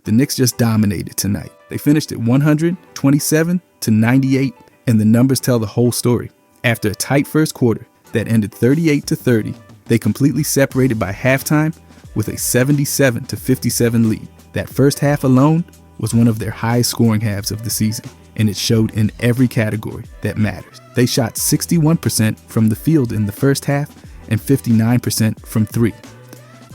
The Knicks just dominated tonight. They finished at 127-98, and the numbers tell the whole story. After a tight first quarter that ended 38-30, they completely separated by halftime with a 77-57 lead. That first half alone was one of their highest scoring halves of the season, and it showed in every category that matters. They shot 61% from the field in the first half and 59% from three,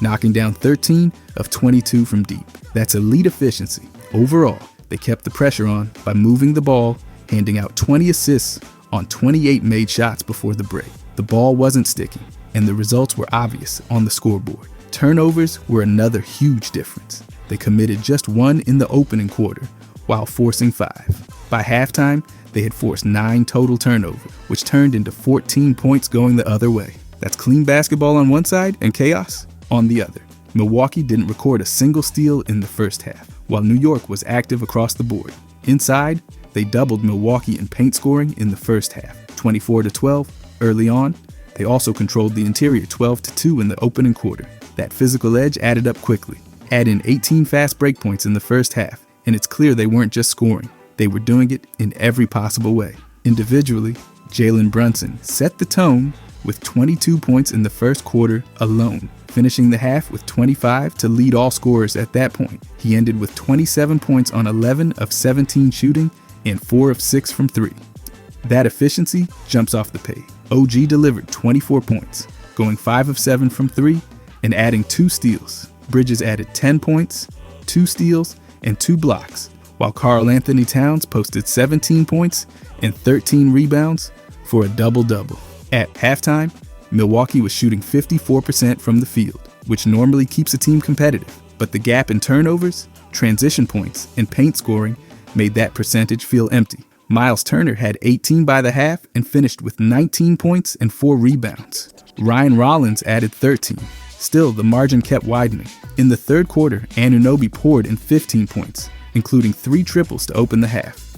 knocking down 13 of 22 from deep. That's elite efficiency. Overall, they kept the pressure on by moving the ball, handing out 20 assists on 28 made shots before the break. The ball wasn't sticking, and the results were obvious on the scoreboard. Turnovers were another huge difference. They committed just one in the opening quarter, while forcing 5. By halftime, they had forced 9 total turnovers, which turned into 14 points going the other way. That's clean basketball on one side and chaos on the other. Milwaukee didn't record a single steal in the first half, while New York was active across the board. Inside, they doubled Milwaukee in paint scoring in the first half, 24-12 early on. They also controlled the interior 12-2 in the opening quarter. That physical edge added up quickly. Add in 18 fast break points in the first half, and it's clear they weren't just scoring. They were doing it in every possible way. Individually, Jalen Brunson set the tone with 22 points in the first quarter alone, finishing the half with 25 to lead all scorers at that point. He ended with 27 points on 11 of 17 shooting and 4 of 6 from 3. That efficiency jumps off the page. OG delivered 24 points, going 5 of 7 from 3 and adding 2 steals. Bridges added 10 points, 2 steals, and 2 blocks, while Karl Anthony Towns posted 17 points and 13 rebounds for a double-double. At halftime, Milwaukee was shooting 54% from the field, which normally keeps a team competitive, but the gap in turnovers, transition points, and paint scoring made that percentage feel empty. Miles Turner had 18 by the half and finished with 19 points and 4 rebounds. Ryan Rollins added 13. Still, the margin kept widening. In the third quarter, Anunoby poured in 15 points, including 3 triples to open the half.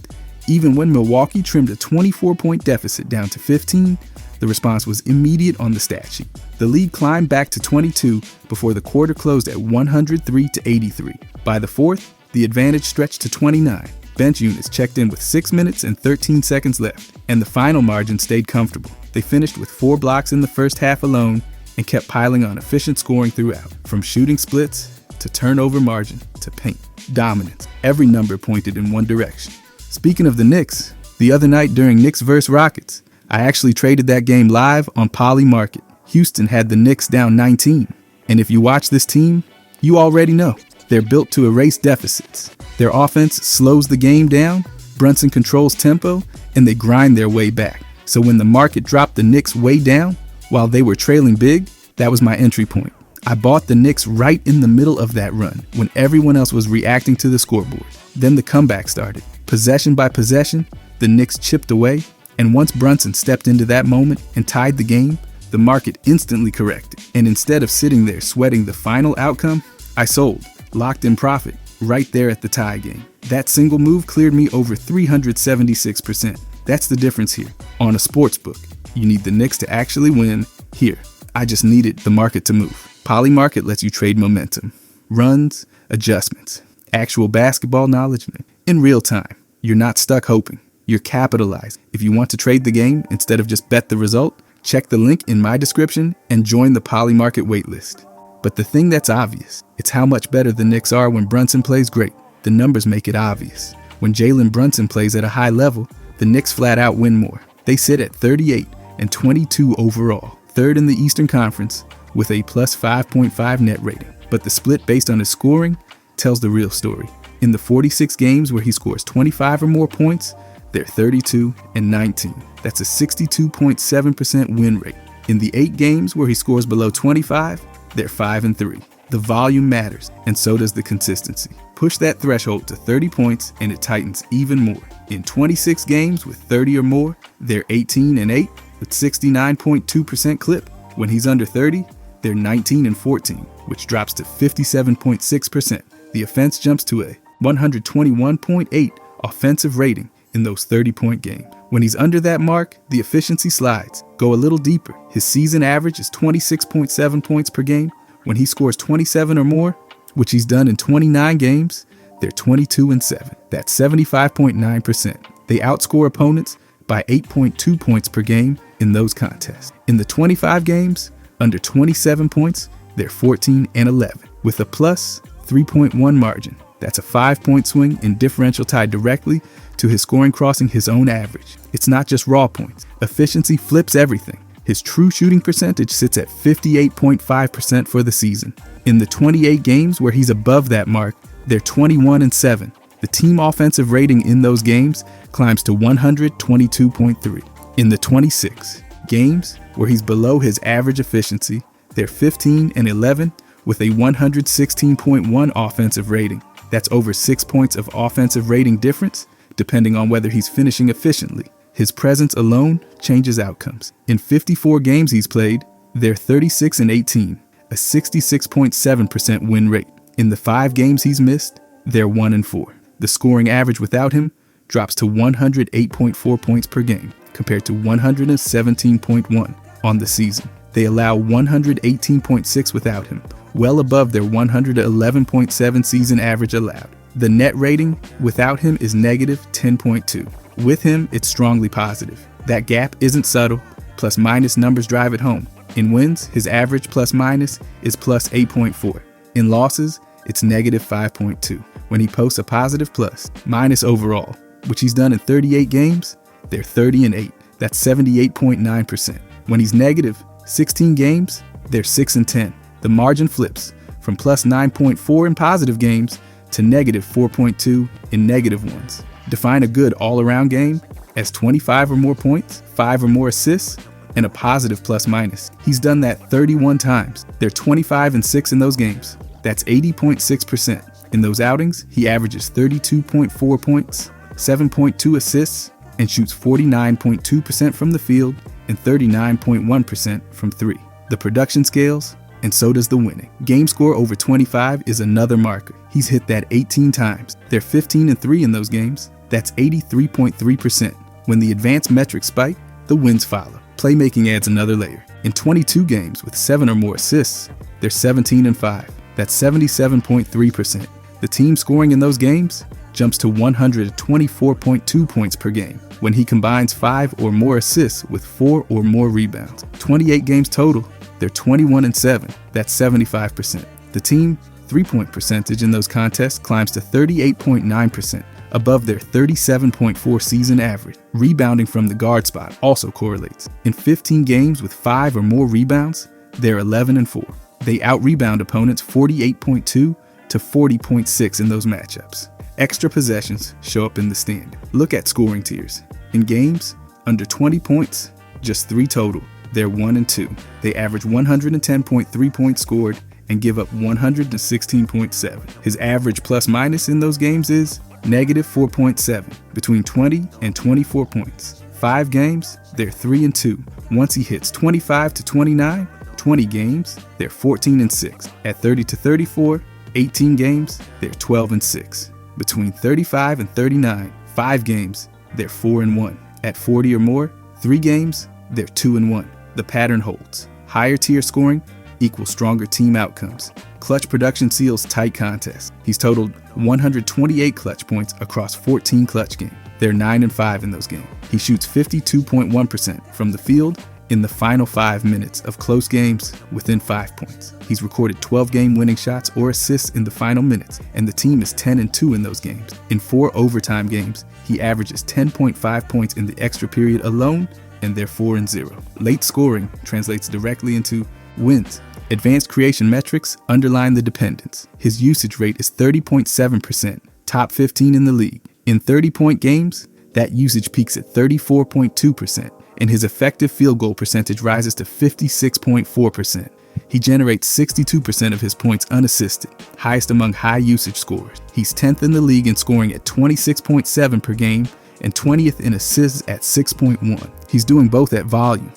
Even when Milwaukee trimmed a 24-point deficit down to 15, the response was immediate on the stat sheet. The lead climbed back to 22 before the quarter closed at 103-83. By the fourth, the advantage stretched to 29. Bench units checked in with 6 minutes and 13 seconds left, and the final margin stayed comfortable. They finished with 4 blocks in the first half alone and kept piling on efficient scoring throughout. From shooting splits to turnover margin to paint dominance, every number pointed in one direction. Speaking of the Knicks, the other night during Knicks vs. Rockets, I actually traded that game live on Poly Market. Houston had the Knicks down 19. And if you watch this team, you already know. They're built to erase deficits. Their offense slows the game down, Brunson controls tempo, and they grind their way back. So when the market dropped the Knicks way down, while they were trailing big, that was my entry point. I bought the Knicks right in the middle of that run, when everyone else was reacting to the scoreboard. Then the comeback started. Possession by possession, the Knicks chipped away, and once Brunson stepped into that moment and tied the game, the market instantly corrected. And instead of sitting there sweating the final outcome, I sold, locked in profit, right there at the tie game. That single move cleared me over 376%. That's the difference here. On a sports book, you need the Knicks to actually win. Here, I just needed the market to move. Poly Market lets you trade momentum, runs, adjustments, actual basketball knowledge in real time. You're not stuck hoping. You're capitalized. If you want to trade the game instead of just bet the result, check the link in my description and join the Poly Market waitlist. But the thing that's obvious, it's how much better the Knicks are when Brunson plays great. The numbers make it obvious. When Jalen Brunson plays at a high level, the Knicks flat out win more. They sit at 38-22 overall, third in the Eastern Conference with a plus 5.5 net rating. But the split based on his scoring tells the real story. In the 46 games where he scores 25 or more points, they're 32-19. That's a 62.7% win rate. In the 8 games where he scores below 25, they're 5-3. The volume matters, and so does the consistency. Push that threshold to 30 points and it tightens even more. In 26 games with 30 or more, they're 18-8 with 69.2% clip. When he's under 30, they're 19-14, which drops to 57.6%. The offense jumps to a 121.8 offensive rating in those 30-point games. When he's under that mark, the efficiency slides. Go a little deeper. His season average is 26.7 points per game. When he scores 27 or more, which he's done in 29 games, they're 22-7. That's 75.9%. They outscore opponents by 8.2 points per game in those contests. In the 25 games, under 27 points, they're 14-11, with a plus 3.1 margin. That's a 5-point swing in differential tied directly to his scoring crossing his own average. It's not just raw points. Efficiency flips everything. His true shooting percentage sits at 58.5% for the season. In the 28 games where he's above that mark, they're 21-7. The team offensive rating in those games climbs to 122.3. In the 26 games where he's below his average efficiency, they're 15-11 with a 116.1 offensive rating. That's over 6 points of offensive rating difference, depending on whether he's finishing efficiently. His presence alone changes outcomes. In 54 games he's played, they're 36-18, a 66.7% win rate. In the 5 games he's missed, they're 1-4. The scoring average without him drops to 108.4 points per game, compared to 117.1 on the season. They allow 118.6 without him, well above their 111.7 season average allowed. The net rating without him is negative 10.2. With him, it's strongly positive. That gap isn't subtle. Plus minus numbers drive it home. In wins, his average plus minus is plus 8.4. In losses, it's negative 5.2. When he posts a positive plus minus overall, which he's done in 38 games, they're 30-8. That's 78.9%. When he's negative 16 games, they're 6-10. The margin flips from plus 9.4 in positive games to negative 4.2 in negative ones. Define a good all-around game as 25 or more points, 5 or more assists, and a positive plus minus. He's done that 31 times. They're 25-6 in those games. That's 80.6%. In those outings, he averages 32.4 points, 7.2 assists, and shoots 49.2% from the field and 39.1% from 3. The production scales, and so does the winning. Game score over 25 is another marker. He's hit that 18 times. They're 15-3 in those games. That's 83.3%. When the advanced metrics spike, the wins follow. Playmaking adds another layer. In 22 games with 7 or more assists, they're 17-5. That's 77.3%. The team scoring in those games jumps to 124.2 points per game when he combines 5 or more assists with 4 or more rebounds. 28 games total, they're 21-7. That's 75%. The team three-point percentage in those contests climbs to 38.9%, above their 37.4 season average. Rebounding from the guard spot also correlates. In 15 games with 5 or more rebounds, they're 11-4. They out-rebound opponents 48.2 to 40.6 in those matchups. Extra possessions show up in the standing. Look at scoring tiers. In games under 20 points, just 3 total, they're 1-2. They average 110.3 points scored and give up 116.7. His average plus minus in those games is negative 4.7, between 20 and 24 points. 5 games, they're 3-2. Once he hits 25 to 29, 20 games, they're 14-6. At 30 to 34, 18 games, they're 12-6. Between 35 and 39, 5 games, they're 4-1. At 40 or more, 3 games, they're 2-1. The pattern holds. Higher tier scoring equals stronger team outcomes. Clutch production seals tight contests. He's totaled 128 clutch points across 14 clutch games. They're 9-5 in those games. He shoots 52.1% from the field in the final 5 minutes of close games within 5 points. He's recorded 12 game winning shots or assists in the final minutes, and the team is 10-2 in those games. In 4 overtime games, he averages 10.5 points in the extra period alone, and they're 4-0. Late scoring translates directly into wins. Advanced creation metrics underline the dependence. His usage rate is 30.7%, top 15 in the league. In 30-point games, that usage peaks at 34.2%, and his effective field goal percentage rises to 56.4%. He generates 62% of his points unassisted, highest among high usage scorers. He's 10th in the league in scoring at 26.7 per game and 20th in assists at 6.1. He's doing both at volume.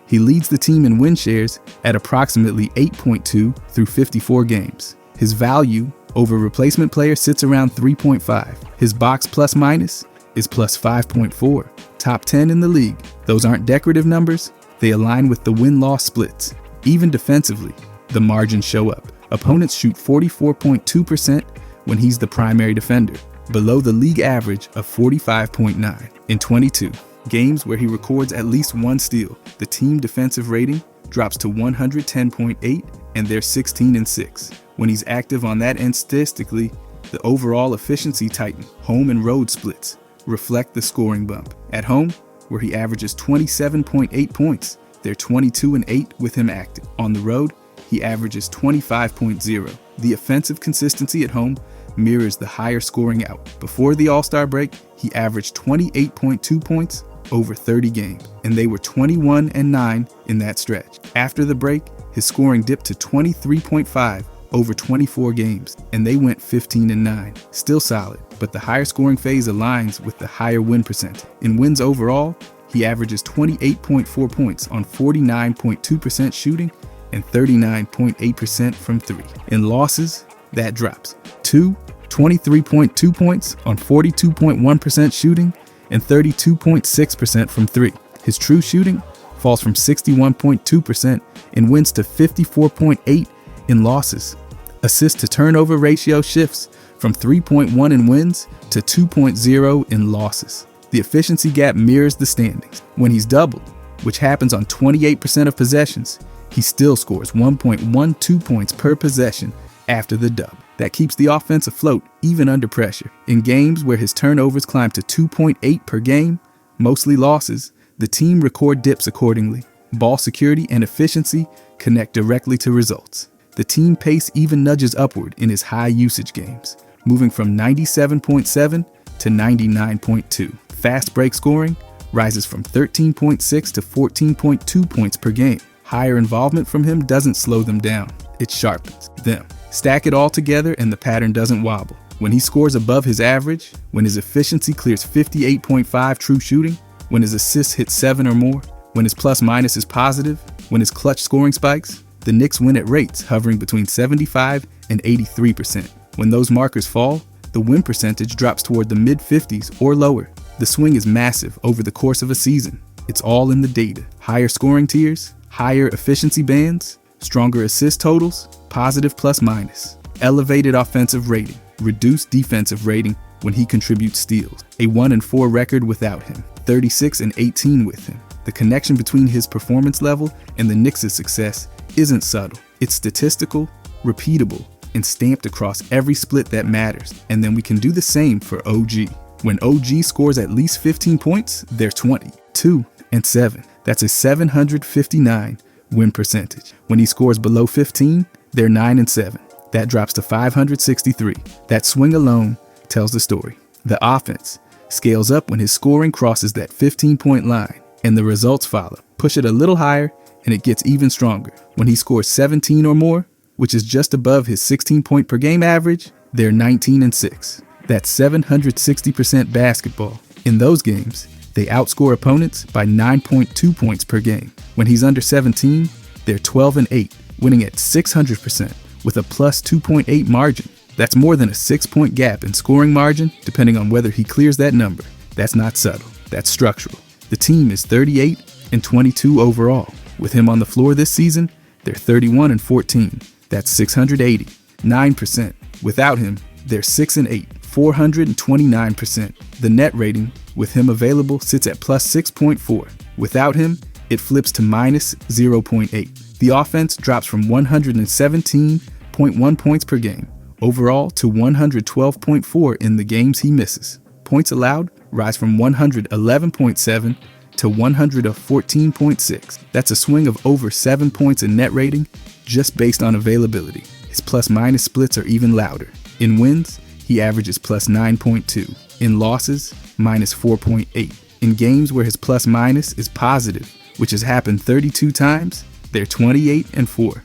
He leads the team in win shares at approximately 8.2 through 54 games. His value over replacement player sits around 3.5. His box plus minus is plus 5.4. Top 10 in the league. Those aren't decorative numbers, they align with the win-loss splits. Even defensively, the margins show up. Opponents shoot 44.2% when he's the primary defender, below the league average of 45.9. In 22 games where he records at least one steal, the team defensive rating drops to 110.8, and they're 16-6. When he's active on that end statistically, the overall efficiency tighten. Home and road splits reflect the scoring bump. At home, where he averages 27.8 points, they're 22-8 with him active. On the road, he averages 25.0. The offensive consistency at home mirrors the higher scoring out. Before the All-Star break, he averaged 28.2 points over 30 games, and they were 21-9 in that stretch. After the break, his scoring dipped to 23.5 over 24 games, and they went 15-9. Still solid, but the higher scoring phase aligns with the higher win percent. In wins overall, he averages 28.4 points on 49.2% shooting and 39.8% from three. In losses, that drops to 23.2 points on 42.1% shooting and 32.6% from three. His true shooting falls from 61.2% in wins to 54.8% in losses. Assist to turnover ratio shifts from 3.1 in wins to 2.0 in losses. The efficiency gap mirrors the standings. When he's doubled, which happens on 28% of possessions, he still scores 1.12 points per possession after the dub. That keeps the offense afloat even under pressure. In games where his turnovers climb to 2.8 per game, mostly losses, the team record dips accordingly. Ball security and efficiency connect directly to results. The team pace even nudges upward in his high usage games, moving from 97.7 to 99.2. Fast break scoring rises from 13.6 to 14.2 points per game. Higher involvement from him doesn't slow them down, it sharpens them. Stack it all together and the pattern doesn't wobble. When he scores above his average, when his efficiency clears 58.5 true shooting, when his assists hit 7 or more, when his plus minus is positive, when his clutch scoring spikes, the Knicks win at rates hovering between 75 and 83%. When those markers fall, the win percentage drops toward the mid-50s or lower. The swing is massive over the course of a season. It's all in the data. Higher scoring tiers, higher efficiency bands, stronger assist totals, positive plus minus, elevated offensive rating, reduced defensive rating when he contributes steals, a 1-4 record without him, 36-18 with him. The connection between his performance level and the Knicks' success isn't subtle. It's statistical, repeatable, and stamped across every split that matters. And then we can do the same for OG. When OG scores at least 15 points, they're 22-7. That's a 759 win percentage. When he scores below 15, they're 9-7. That drops to 563. That swing alone tells the story. The offense scales up when his scoring crosses that 15-point line, and the results follow. Push it a little higher, and it gets even stronger. When he scores 17 or more, which is just above his 16-point per game average, they're 19-6. That's 760% basketball. In those games, they outscore opponents by 9.2 points per game. When he's under 17, they're 12-8, winning at 600% with a plus 2.8 margin. That's more than a 6-point gap in scoring margin, depending on whether he clears that number. That's not subtle, that's structural. The team is 38-22 overall. With him on the floor this season, they're 31-14. That's 689%. Without him, they're 6-8, 429%. The net rating with him available sits at plus 6.4. Without him, it flips to minus 0.8. The offense drops from 117.1 points per game overall to 112.4 in the games he misses. Points allowed rise from 111.7 to 114.6. That's a swing of over 7 points in net rating just based on availability. His plus-minus splits are even louder. In wins, he averages plus 9.2. In losses, minus 4.8. In games where his plus-minus is positive, which has happened 32 times, they're 28-4.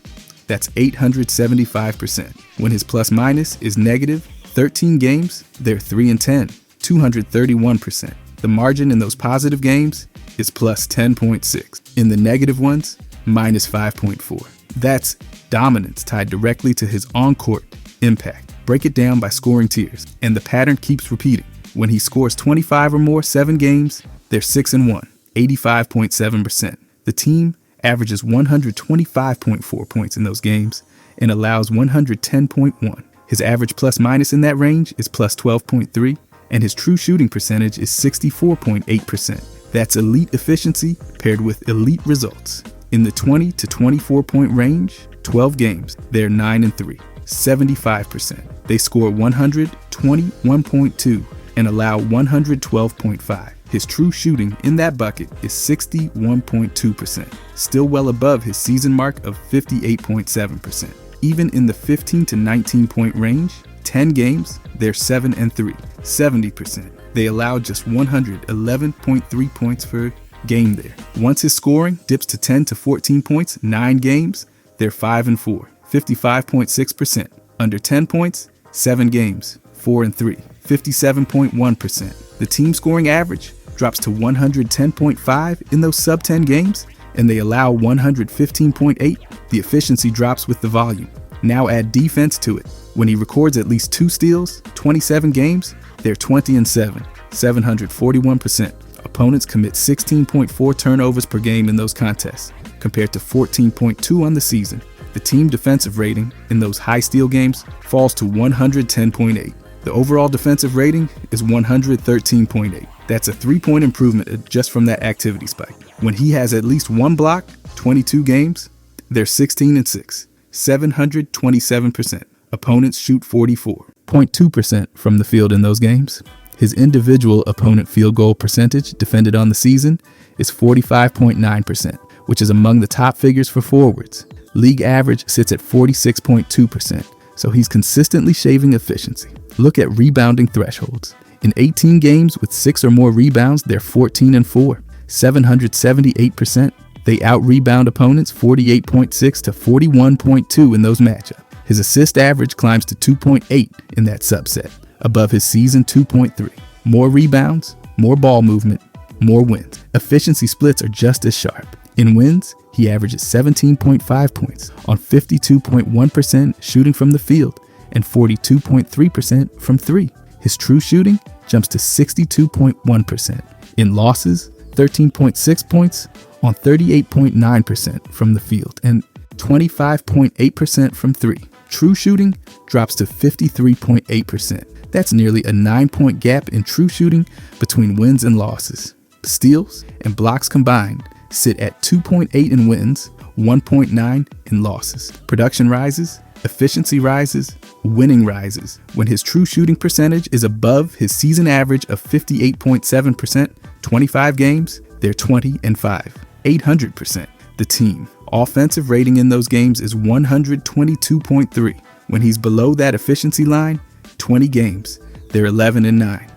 That's 875%. When his plus-minus is negative, 13 games, they're 3-10, 231%. The margin in those positive games is plus 10.6. In the negative ones, minus 5.4. That's dominance tied directly to his on-court impact. Break it down by scoring tiers, and the pattern keeps repeating. When he scores 25 or more 7 games, they're 6-1, 85.7%. The team averages 125.4 points in those games and allows 110.1. His average plus minus in that range is plus 12.3, and his true shooting percentage is 64.8%. That's elite efficiency paired with elite results. In the 20 to 24 point range, 12 games, they're 9-3, 75%. They score 121.2 and allow 112.5. His true shooting in that bucket is 61.2%, still well above his season mark of 58.7%. Even in the 15 to 19 point range, 10 games, they're 7-3, 70%. They allow just 111.3 points per game there. Once his scoring dips to 10 to 14 points, 9 games, they're 5-4, 55.6%. Under 10 points, 7 games, 4-3, 57.1%. The team scoring average drops to 110.5 in those sub-10 games, and they allow 115.8. The efficiency drops with the volume. Now add defense to it. When he records at least 2 steals, 27 games, they're 20-7, 741%. Opponents commit 16.4 turnovers per game in those contests, compared to 14.2 on the season. The team defensive rating in those high steal games falls to 110.8. The overall defensive rating is 113.8. That's a 3-point improvement just from that activity spike. When he has at least 1 block, 22 games, they're 16-6, 727%. Opponents shoot 44.2% from the field in those games. His individual opponent field goal percentage defended on the season is 45.9%, which is among the top figures for forwards. League average sits at 46.2%, so he's consistently shaving efficiency. Look at rebounding thresholds. In 18 games with 6 or more rebounds, they're 14-4, 778%. They out-rebound opponents 48.6 to 41.2 in those matchups. His assist average climbs to 2.8 in that subset, above his season 2.3. More rebounds, more ball movement, more wins. Efficiency splits are just as sharp. In wins, he averages 17.5 points on 52.1% shooting from the field and 42.3% from 3. His true shooting jumps to 62.1%. In losses, 13.6 points on 38.9% from the field and 25.8% from 3. True shooting drops to 53.8%. That's nearly a 9-point gap in true shooting between wins and losses. Steals and blocks combined sit at 2.8 in wins, 1.9 in losses. Production rises, efficiency rises, winning rises when his true shooting percentage is above his season average of 58.7%. 25 games, they're 20-5, 800%. The team offensive rating in those games is 122.3. When he's below that efficiency line, 20 games, they're 11-9.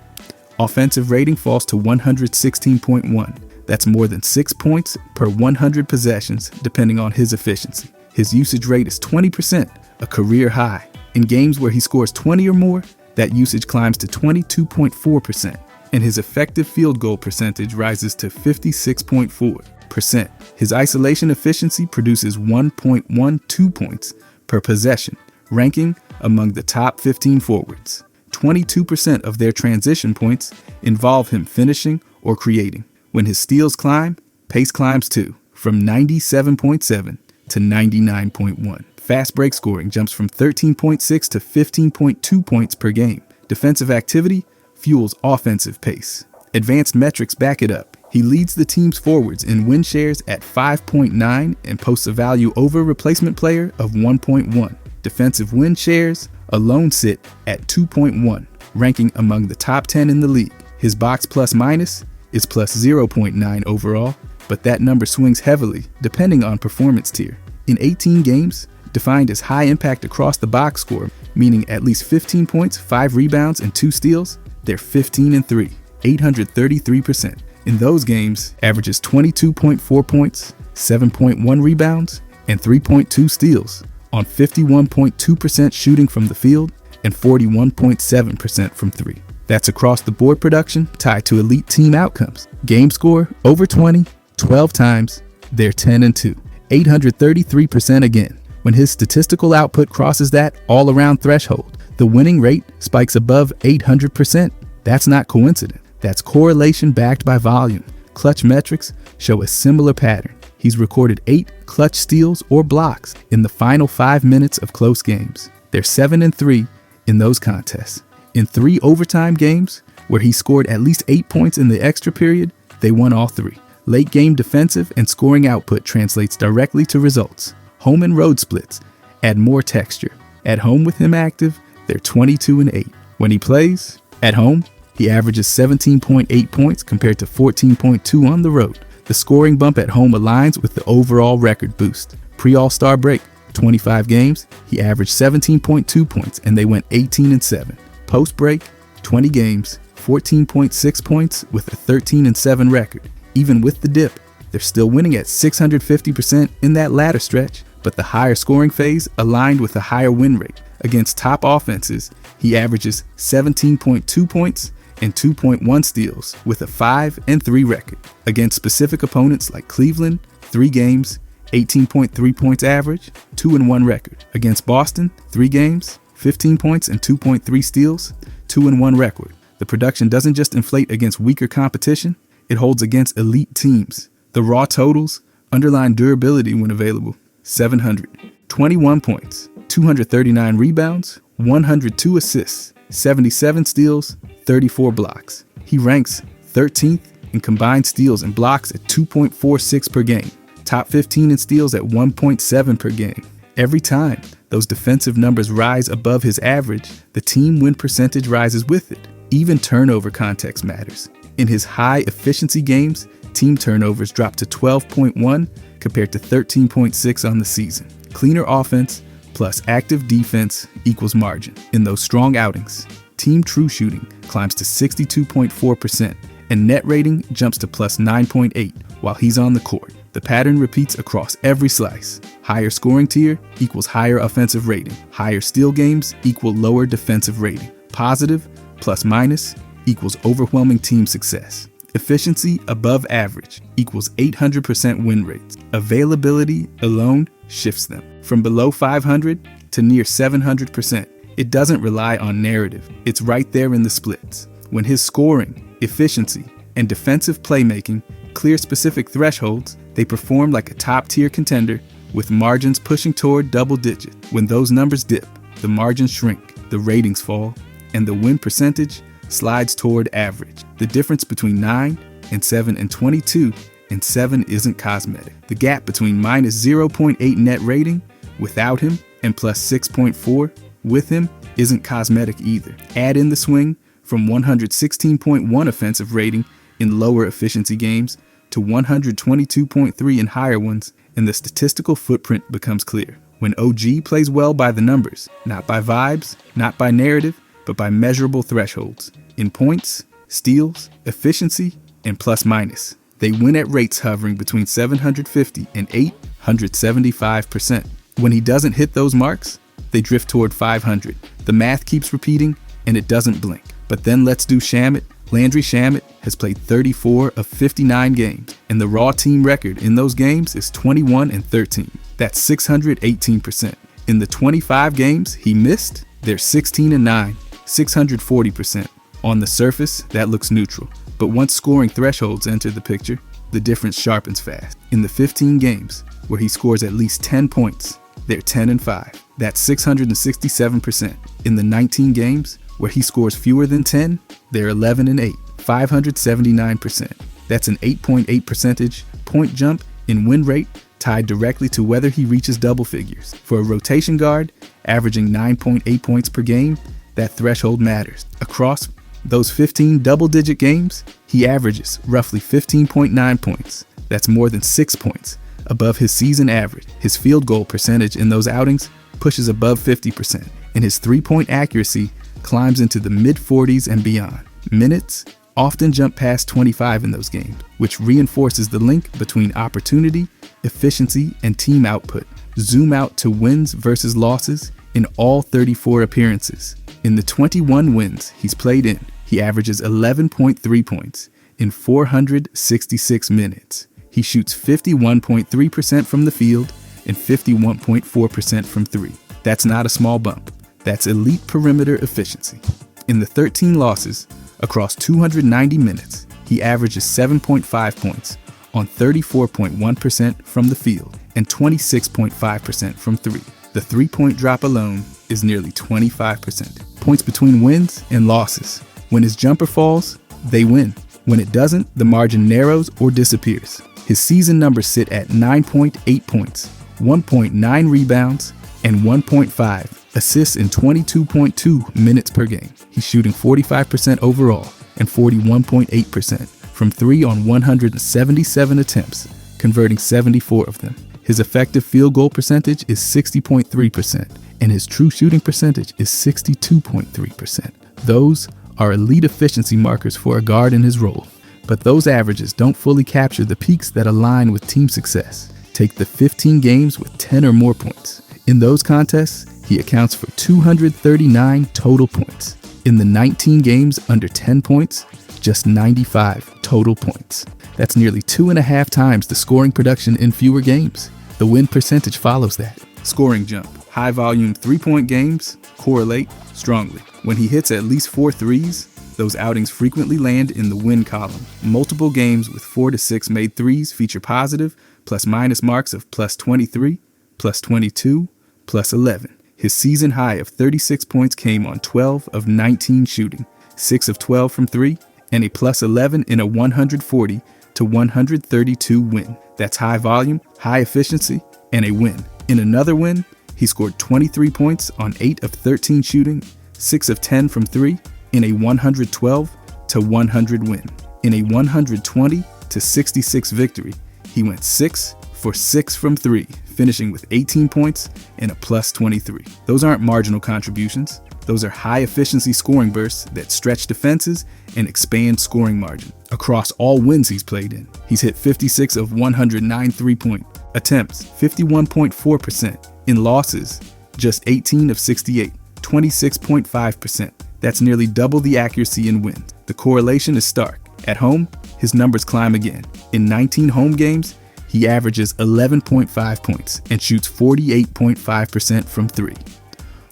Offensive rating falls to 116.1. That's more than 6 points per 100 possessions, depending on his efficiency. His usage rate is 20%, a career high. In games where he scores 20 or more, that usage climbs to 22.4%, and his effective field goal percentage rises to 56.4%. His isolation efficiency produces 1.12 points per possession, ranking among the top 15 forwards. 22% of their transition points involve him finishing or creating. When his steals climb, pace climbs too, from 97.7 to 99.1. Fast break scoring jumps from 13.6 to 15.2 points per game. Defensive activity fuels offensive pace. Advanced metrics back it up. He leads the team's forwards in win shares at 5.9 and posts a value over replacement player of 1.1. Defensive win shares alone sit at 2.1, ranking among the top 10 in the league. His box plus minus is plus 0.9 overall, but that number swings heavily depending on performance tier. In 18 games, defined as high impact across the box score, meaning at least 15 points, 5 rebounds, and 2 steals, they're 15-3, 833%. In those games, averages 22.4 points, 7.1 rebounds, and 3.2 steals on 51.2% shooting from the field and 41.7% from 3. That's across the board production tied to elite team outcomes. Game score over 20, 12 times, they're 10-2, 833% again. When his statistical output crosses that all-around threshold, the winning rate spikes above 800%. That's not coincidence. That's correlation backed by volume. Clutch metrics show a similar pattern. He's recorded 8 clutch steals or blocks in the final 5 minutes of close games. They're 7-3 in those contests. In 3 overtime games, where he scored at least 8 points in the extra period, they won all 3. Late game defensive and scoring output translates directly to results. Home and road splits add more texture. At home with him active, they're 22-8. When he plays, at home, he averages 17.8 points compared to 14.2 on the road. The scoring bump at home aligns with the overall record boost. Pre-All-Star break, 25 games, he averaged 17.2 points and they went 18-7. Post-break, 20 games, 14.6 points with a 13-7 record. Even with the dip, they're still winning at 650% in that latter stretch, but the higher scoring phase aligned with a higher win rate. Against top offenses, he averages 17.2 points and 2.1 steals with a 5-3 record. Against specific opponents like Cleveland, 3 games, 18.3 points average, 2-1 record. Against Boston, 3 games, 15 points and 2.3 steals, 2-1 record. The production doesn't just inflate against weaker competition, it holds against elite teams. The raw totals underline durability when available. 700, 21 points, 239 rebounds, 102 assists, 77 steals, 34 blocks. He ranks 13th in combined steals and blocks at 2.46 per game. Top 15 in steals at 1.7 per game. Every time those defensive numbers rise above his average, the team win percentage rises with it. Even turnover context matters. In his high efficiency games, team turnovers drop to 12.1 compared to 13.6 on the season. Cleaner offense plus active defense equals margin. In those strong outings, team true shooting climbs to 62.4% and net rating jumps to plus 9.8 while he's on the court. The pattern repeats across every slice. Higher scoring tier equals higher offensive rating. Higher steal games equal lower defensive rating. Positive plus minus equals overwhelming team success. Efficiency above average equals 800% win rates. Availability alone shifts them from below 500 to near 700%. It doesn't rely on narrative. It's right there in the splits. When his scoring, efficiency, and defensive playmaking clear specific thresholds, they perform like a top-tier contender with margins pushing toward double digit. When those numbers dip, the margins shrink, the ratings fall, and the win percentage slides toward average. The difference between 9 and 7 and 22 and 7 isn't cosmetic. The gap between minus 0.8 net rating without him and plus 6.4 with him isn't cosmetic either. Add in the swing from 116.1 offensive rating in lower efficiency games to 122.3 in higher ones, and the statistical footprint becomes clear. When OG plays well by the numbers, not by vibes, not by narrative, but by measurable thresholds. In points, steals, efficiency, and plus minus. They win at rates hovering between 750 and 875%. When he doesn't hit those marks, they drift toward 500. The math keeps repeating, and it doesn't blink. But then let's do Shamet. Landry Shamet has played 34 of 59 games, and the raw team record in those games is 21-13. That's 618%. In the 25 games he missed, they're 16-9, 640%. On the surface, that looks neutral, but once scoring thresholds enter the picture, the difference sharpens fast. In the 15 games where he scores at least 10 points, they're 10-5. That's 667%. In the 19 games where he scores fewer than 10, they're 11-8, 579%. That's an 8.8 percentage point jump in win rate tied directly to whether he reaches double figures. For a rotation guard, averaging 9.8 points per game, that threshold matters. Across those 15 double-digit games, he averages roughly 15.9 points. That's more than 6 points above his season average. His field goal percentage in those outings pushes above 50%, and his three-point accuracy climbs into the mid-40s and beyond. Minutes often jump past 25 in those games, which reinforces the link between opportunity, efficiency, and team output. Zoom out to wins versus losses in all 34 appearances. In the 21 wins he's played in, he averages 11.3 points in 466 minutes. He shoots 51.3% from the field and 51.4% from three. That's not a small bump. That's elite perimeter efficiency. In the 13 losses, across 290 minutes, he averages 7.5 points on 34.1% from the field and 26.5% from three. The three-point drop alone is nearly 25%. points between wins and losses. When his jumper falls, they win. When it doesn't, the margin narrows or disappears. His season numbers sit at 9.8 points, 1.9 rebounds, and 1.5 assists in 22.2 minutes per game. He's shooting 45% overall and 41.8% from 3 on 177 attempts, converting 74 of them. His effective field goal percentage is 60.3%, and his true shooting percentage is 62.3%. Those are elite efficiency markers for a guard in his role, but those averages don't fully capture the peaks that align with team success. Take the 15 games with 10 or more points. In those contests, he accounts for 239 total points. In the 19 games under 10 points, just 95 total points. That's nearly 2.5 times the scoring production in fewer games. The win percentage follows that. Scoring jump. High volume 3-point games correlate strongly. When he hits at least 4 threes, those outings frequently land in the win column. Multiple games with 4 to 6 made threes feature positive plus-minus marks of +23, +22, +11. His season high of 36 points came on 12 of 19 shooting, 6 of 12 from 3, and a +11 in a 140 to 132 win. That's high volume, high efficiency, and a win. In another win, he scored 23 points on 8 of 13 shooting, 6 of 10 from 3, in a 112 to 100 win. In a 120 to 66 victory, he went 6 for 6 from 3, finishing with 18 points and a +23. Those aren't marginal contributions. Those are high-efficiency scoring bursts that stretch defenses and expand scoring margin. Across all wins he's played in, he's hit 56 of 109 three-point attempts, 51.4%. In losses, just 18 of 68, 26.5%. That's nearly double the accuracy in wins. The correlation is stark. At home, his numbers climb again. In 19 home games, he averages 11.5 points and shoots 48.5% from 3.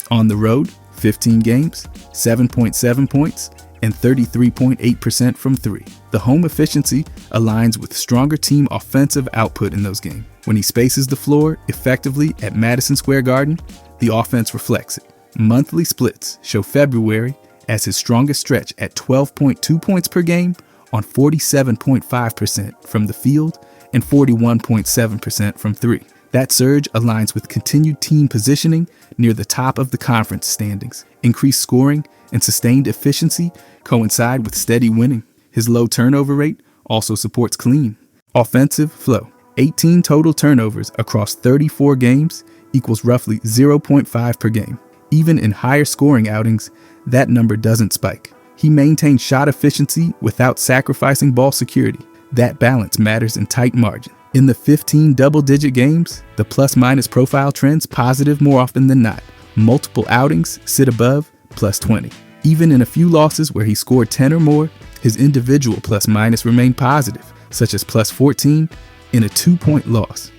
On the road, 15 games, 7.7 points, and 33.8% from 3. The home efficiency aligns with stronger team offensive output in those games. When he spaces the floor effectively at Madison Square Garden, the offense reflects it. Monthly splits show February as his strongest stretch at 12.2 points per game on 47.5% from the field and 41.7% from 3. That surge aligns with continued team positioning near the top of the conference standings. Increased scoring and sustained efficiency coincide with steady winning. His low turnover rate also supports clean, offensive flow. 18 total turnovers across 34 games equals roughly 0.5 per game. Even in higher scoring outings, that number doesn't spike. He maintains shot efficiency without sacrificing ball security. That balance matters in tight margin. In the 15 double-digit games, the plus-minus profile trends positive more often than not. Multiple outings sit above +20. Even in a few losses where he scored 10 or more, his individual plus-minus remained positive, such as +14 in a 2-point loss.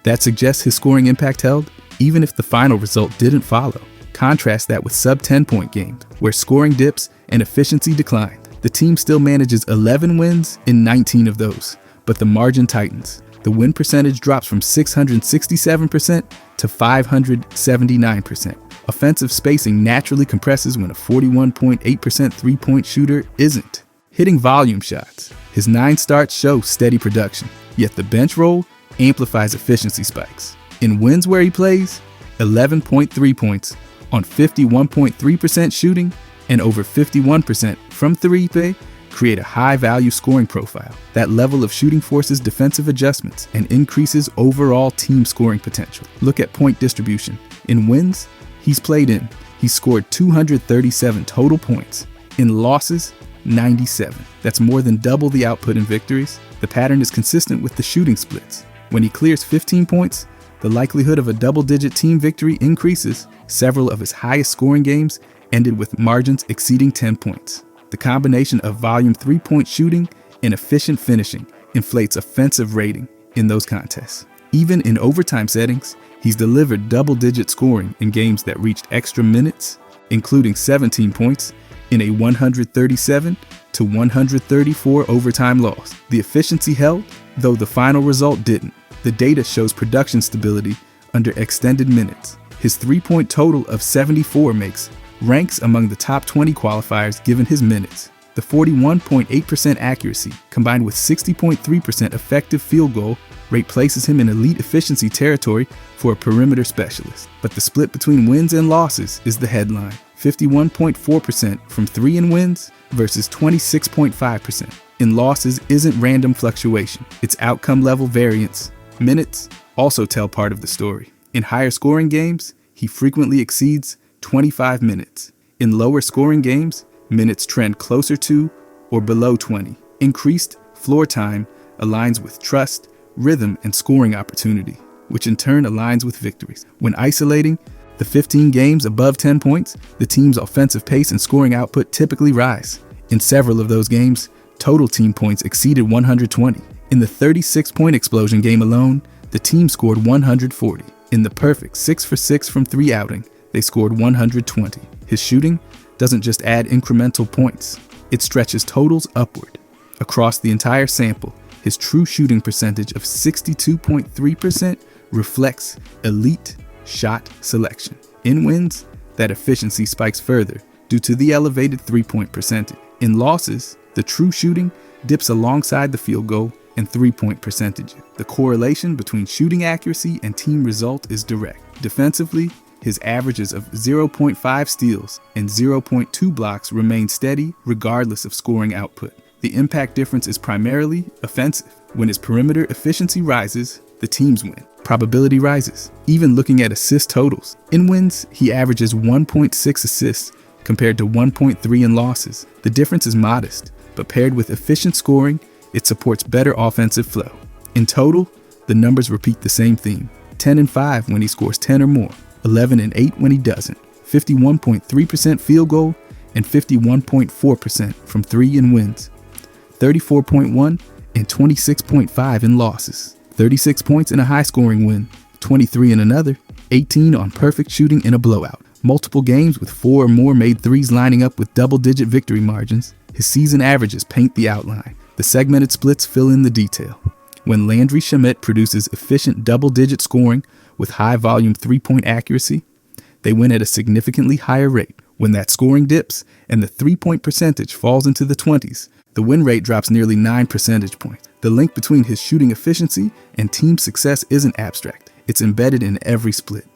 That suggests his scoring impact held, even if the final result didn't follow. Contrast that with sub-10-point games, where scoring dips and efficiency declined. The team still manages 11 wins in 19 of those, but the margin tightens. The win percentage drops from 667% to 579%. Offensive spacing naturally compresses when a 41.8% three-point shooter isn't. Hitting volume shots. His 9 starts show steady production, yet the bench roll amplifies efficiency spikes. In wins where he plays, 11.3 points on 51.3% shooting and over 51% from 3 create a high-value scoring profile. That level of shooting forces defensive adjustments and increases overall team scoring potential. Look at point distribution. In wins he's played in, he scored 237 total points. In losses, 97. That's more than double the output in victories. The pattern is consistent with the shooting splits. When he clears 15 points, the likelihood of a double-digit team victory increases. Several of his highest scoring games ended with margins exceeding 10 points. The combination of volume 3-point shooting and efficient finishing inflates offensive rating in those contests. Even in overtime settings, he's delivered double-digit scoring in games that reached extra minutes, including 17 points in a 137 to 134 overtime loss. The efficiency held, though the final result didn't. The data shows production stability under extended minutes. His 3-point total of 74 makes ranks among the top 20 qualifiers given his minutes. The 41.8% accuracy, combined with 60.3% effective field goal rate, places him in elite efficiency territory for a perimeter specialist. But the split between wins and losses is the headline. 51.4% from 3 in wins versus 26.5% in losses isn't random fluctuation, it's outcome level variance. Minutes also tell part of the story. In higher scoring games, he frequently exceeds 25 minutes. In lower scoring games, minutes trend closer to or below 20. Increased floor time aligns with trust, rhythm, and scoring opportunity, which in turn aligns with victories. When isolating the 15 games above 10 points, the team's offensive pace and scoring output typically rise. In several of those games, total team points exceeded 120. In the 36-point explosion game alone, the team scored 140. In the perfect 6 for 6 from 3 outing, they scored 120. His shooting doesn't just add incremental points, it stretches totals upward. Across the entire sample, his true shooting percentage of 62.3% reflects elite shot selection. In wins, that efficiency spikes further due to the elevated 3-point percentage. In losses, the true shooting dips alongside the field goal and 3-point percentage. The correlation between shooting accuracy and team result is direct. Defensively, his averages of 0.5 steals and 0.2 blocks remain steady regardless of scoring output. The impact difference is primarily offensive. When his perimeter efficiency rises, the teams win. Probability rises. Even looking at assist totals. In wins, he averages 1.6 assists compared to 1.3 in losses. The difference is modest, but paired with efficient scoring, it supports better offensive flow. In total, the numbers repeat the same theme. 10 and 5 when he scores 10 or more. 11 and 8 when he doesn't. 51.3% field goal and 51.4% from 3 in wins. 34.1 and 26.5 in losses. 36 points in a high-scoring win. 23 in another. 18 on perfect shooting in a blowout. Multiple games with 4 or more made threes lining up with double-digit victory margins. His season averages paint the outline. The segmented splits fill in the detail. When Landry Shamet produces efficient double-digit scoring with high-volume 3-point accuracy, they win at a significantly higher rate. When that scoring dips and the 3-point percentage falls into the 20s, the win rate drops nearly 9 percentage points. The link between his shooting efficiency and team success isn't abstract. It's embedded in every split.